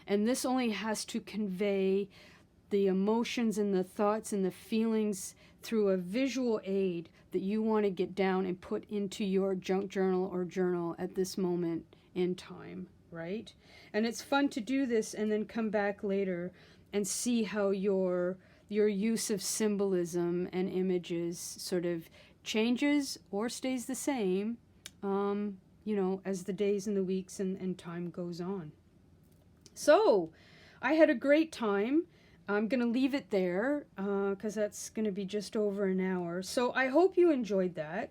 and this only has to convey the emotions and the thoughts and the feelings through a visual aid that you want to get down and put into your junk journal or journal at this moment in time, right? And it's fun to do this and then come back later and see how your use of symbolism and images sort of changes or stays the same, you know, as the days and the weeks and time goes on. So I had a great time. I'm going to leave it there because that's going to be just over an hour. So I hope you enjoyed that.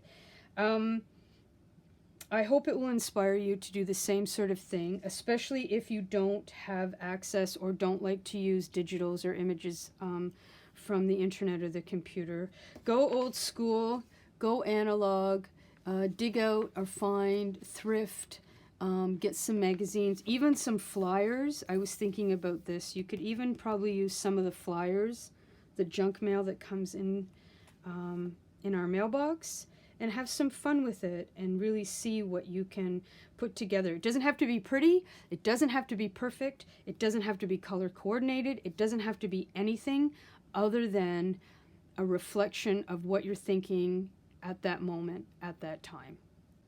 I hope it will inspire you to do the same sort of thing, especially if you don't have access or don't like to use digitals or images from the internet or the computer. Go old school, go analog, dig out or find, thrift, get some magazines, even some flyers. I was thinking about this. You could even probably use some of the flyers, the junk mail that comes in our mailbox, and have some fun with it and really see what you can put together. It doesn't have to be pretty. It doesn't have to be perfect. It doesn't have to be color coordinated. It doesn't have to be anything other than a reflection of what you're thinking at that moment, at that time.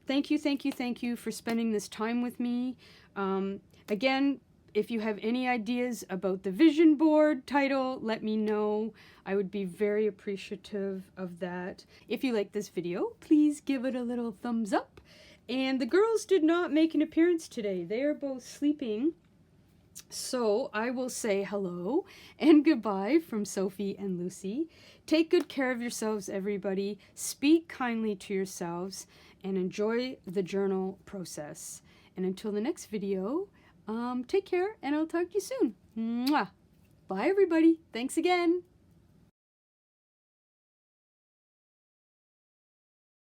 Thank you, thank you, thank you for spending this time with me. Again, if you have any ideas about the vision board title, let me know. I would be very appreciative of that. If you like this video, please give it a little thumbs up. And the girls did not make an appearance today. They are both sleeping. So I will say hello and goodbye from Sophie and Lucy. Take good care of yourselves, everybody. Speak kindly to yourselves and enjoy the journal process. And until the next video, take care, and I'll talk to you soon. Mwah. Bye, everybody. Thanks again.